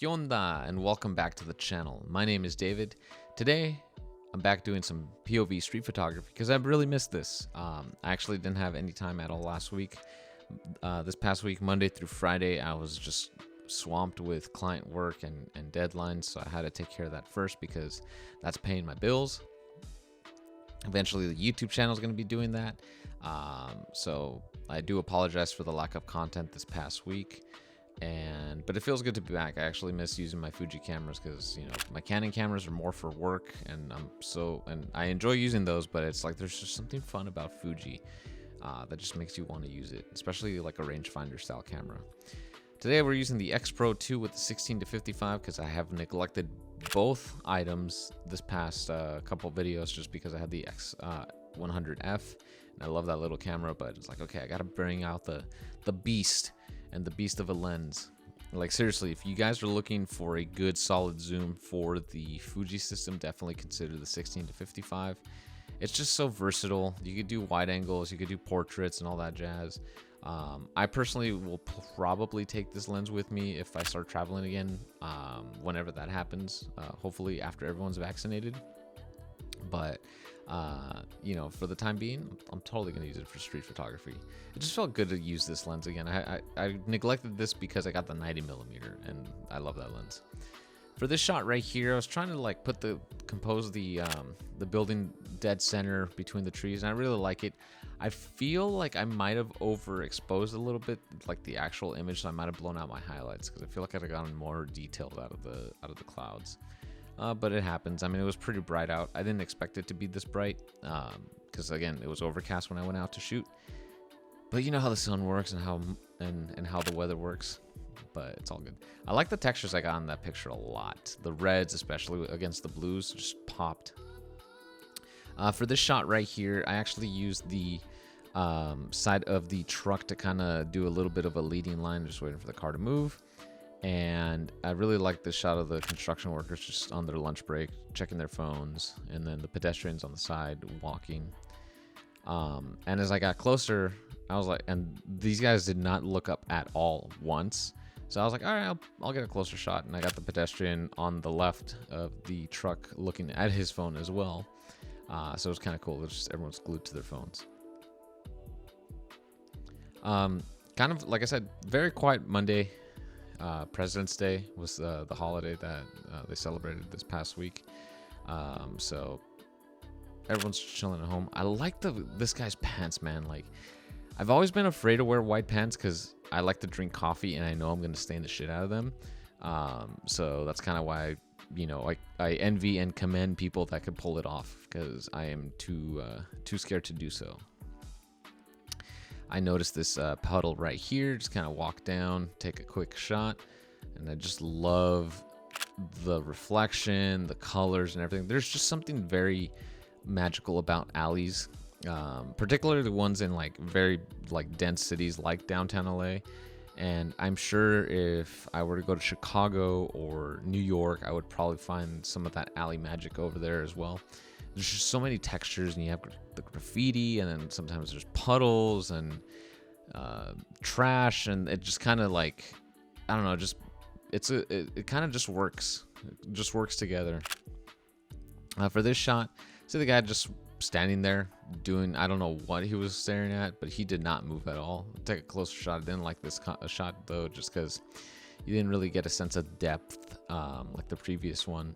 Yonda, and welcome back to the channel. My name is David. Today, I'm back doing some POV street photography because I've really missed this. I actually didn't have any time at all last week. This past week, Monday through Friday, I was just swamped with client work and deadlines, so I had to take care of that first because that's paying my bills. Eventually, the YouTube channel is going to be doing that. So I do apologize for the lack of content this past week. But it feels good to be back. I actually miss using my Fuji cameras because my Canon cameras are more for work, and I enjoy using those, but it's like there's just something fun about Fuji that just makes you want to use it, especially like a rangefinder style camera. Today we're using the X-Pro2 with the 16-55 because I have neglected both items this past couple videos just because I had the X100F and I love that little camera, but it's like, okay, I gotta bring out the beast. And the beast of a lens. Like, seriously, if you guys are looking for a good solid zoom for the Fuji system, definitely consider the 16-55. It's just so versatile. You could do wide angles, you could do portraits and all that jazz. I personally will probably take this lens with me if I start traveling again, whenever that happens, hopefully after everyone's vaccinated. But for the time being, I'm totally gonna use it for street photography. It just felt good to use this lens again. I neglected this because I got the 90mm and I love that lens. For this shot right here, I was trying to like compose the building dead center between the trees, and I really like it. I feel like I might have overexposed a little bit, like the actual image, so I might have blown out my highlights because I feel like I'd have gotten more detailed out of the clouds. But it happens. I mean, it was pretty bright out. I didn't expect it to be this bright because, again, it was overcast when I went out to shoot. But you know how the sun works and how the weather works. But it's all good. I like the textures I got in that picture a lot. The reds, especially against the blues, just popped. For this shot right here, I actually used the side of the truck to kind of do a little bit of a leading line, just waiting for the car to move. And I really like this shot of the construction workers just on their lunch break, checking their phones, and then the pedestrians on the side walking. And as I got closer, I was like, and these guys did not look up at all once. So I was like, all right, I'll get a closer shot. And I got the pedestrian on the left of the truck looking at his phone as well. So it was kind of cool. It's just everyone's glued to their phones. Kind of, like I said, very quiet Monday. President's Day was the holiday that they celebrated this past week, so everyone's chilling at home. I like this guy's pants, man. Like, I've always been afraid to wear white pants because I like to drink coffee and I know I'm gonna stain the shit out of them. So that's kind of why I envy and commend people that could pull it off because I am too scared to do so. I noticed this puddle right here, just kind of walk down, take a quick shot, and I just love the reflection, the colors and everything. There's just something very magical about alleys, particularly the ones in like very like dense cities like downtown LA. And I'm sure if I were to go to Chicago or New York, I would probably find some of that alley magic over there as well. There's just so many textures, and you have the graffiti, and then sometimes there's puddles and trash, and it just kind of like, I don't know, just it kind of just works. It just works together. For this shot, see the guy just standing there doing, I don't know what he was staring at, but he did not move at all. I'll take a closer shot. I didn't like this shot though, just because you didn't really get a sense of depth like the previous one.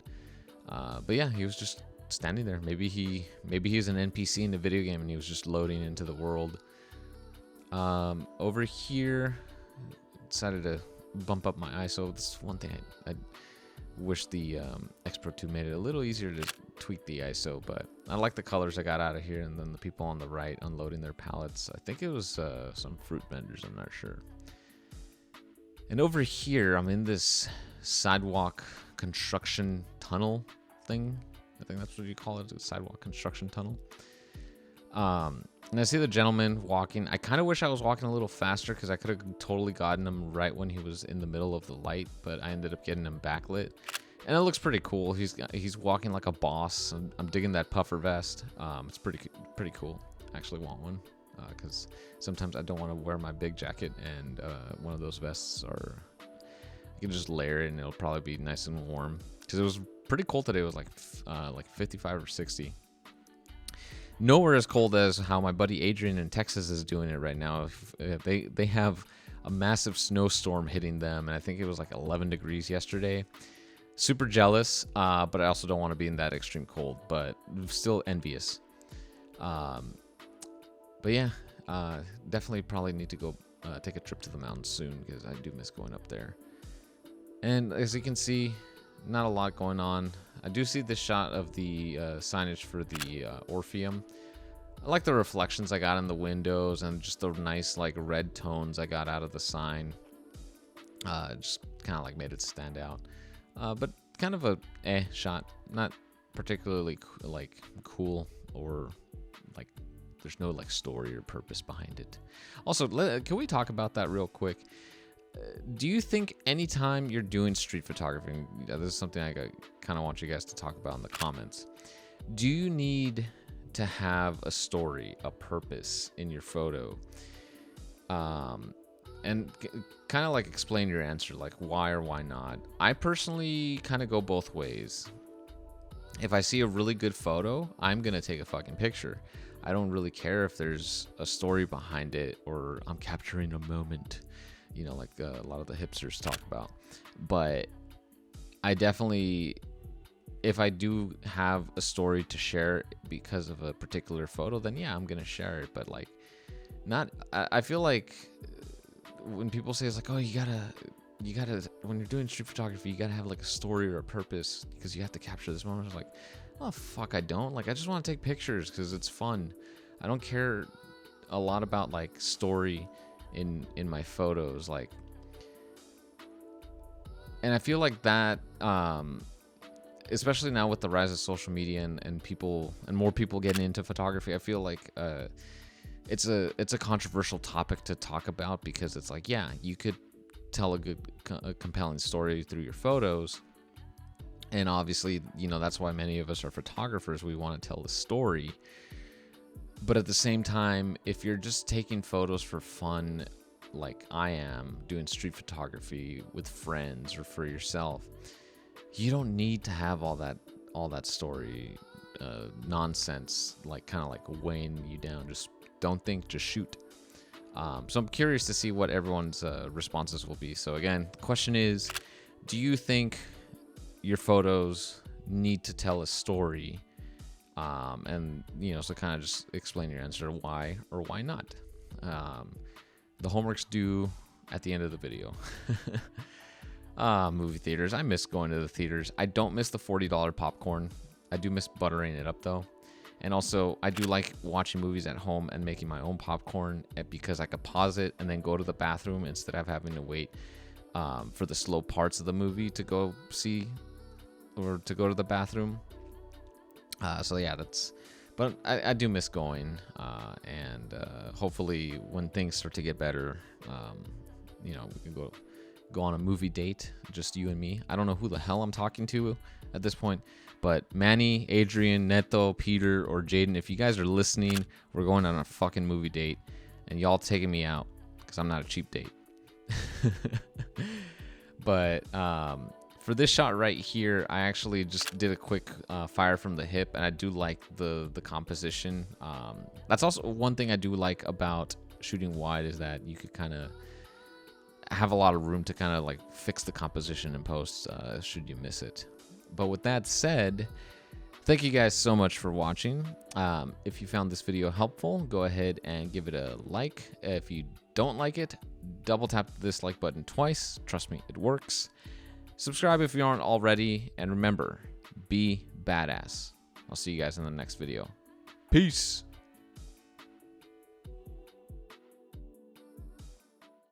But yeah, he was just standing there. Maybe he's an NPC in the video game and he was just loading into the world. Over here, decided to bump up my ISO. This is one thing I wish the X-Pro2 made it a little easier to tweak the ISO, but I like the colors I got out of here. And then the people on the right unloading their pallets. I think it was some fruit vendors, I'm not sure. And over here, I'm in this sidewalk construction tunnel thing. I think that's what you call it, a sidewalk construction tunnel. And I see the gentleman walking. I kind of wish I was walking a little faster because I could have totally gotten him right when he was in the middle of the light, but I ended up getting him backlit. And it looks pretty cool. He's walking like a boss. I'm digging that puffer vest. It's pretty cool. I actually want one because sometimes I don't want to wear my big jacket, and one of those vests You can just layer it and it'll probably be nice and warm. Because it was pretty cold today. It was like 55 or 60. Nowhere as cold as how my buddy Adrian in Texas is doing it right now. They have a massive snowstorm hitting them, and I think it was like 11 degrees yesterday. Super jealous, but I also don't want to be in that extreme cold, but still envious. But yeah, definitely probably need to go take a trip to the mountains soon, because I do miss going up there. And as you can see, not a lot going on. I do see the shot of the signage for the Orpheum. I like the reflections I got in the windows and just the nice like red tones I got out of the sign. Just kind of like made it stand out. But kind of a shot, not particularly like cool, or like there's no like story or purpose behind it. Also, can we talk about that real quick? Do you think anytime you're doing street photography, and this is something I kind of want you guys to talk about in the comments, do you need to have a story, a purpose in your photo? And kind of like explain your answer, like why or why not. I personally kind of go both ways. If I see a really good photo, I'm going to take a fucking picture. I don't really care if there's a story behind it or I'm capturing a moment, you know, like a lot of the hipsters talk about. But I definitely, if I do have a story to share because of a particular photo, then yeah, I'm going to share it. But like, I feel like when people say it's like, oh, you gotta, when you're doing street photography, you gotta have like a story or a purpose because you have to capture this moment. I was like, oh fuck, I don't. Like, I just want to take pictures because it's fun. I don't care a lot about like story in my photos, like. And I feel like that, especially now with the rise of social media and people and more people getting into photography, I feel like it's a controversial topic to talk about, because it's like, yeah, you could tell a compelling story through your photos, and obviously, you know, that's why many of us are photographers. We want to tell the story. But at the same time, if you're just taking photos for fun, like I am doing street photography with friends or for yourself, you don't need to have all that story nonsense, like kind of like weighing you down. Just don't think, just shoot. So I'm curious to see what everyone's responses will be. So again, the question is, do you think your photos need to tell a story? And, you know, so kind of just explain your answer, why or why not. The homework's due at the end of the video. Movie theaters. I miss going to the theaters. I don't miss the $40 popcorn. I do miss buttering it up though. And also, I do like watching movies at home and making my own popcorn, because I could pause it and then go to the bathroom instead of having to wait for the slow parts of the movie to go see or to go to the bathroom. So yeah, but I do miss going, and hopefully when things start to get better, you know, we can go on a movie date, just you and me. I don't know who the hell I'm talking to at this point, but Manny, Adrian, Neto, Peter, or Jaden, if you guys are listening, we're going on a fucking movie date, and y'all taking me out, because I'm not a cheap date. But for this shot right here, I actually just did a quick fire from the hip, and I do like the composition. That's also one thing I do like about shooting wide, is that you could kind of have a lot of room to kind of like fix the composition in post should you miss it. But with that said, thank you guys so much for watching. If you found this video helpful, go ahead and give it a like. If you don't like it, double tap this like button twice. Trust me, it works. Subscribe if you aren't already, and remember, be badass. I'll see you guys in the next video. Peace.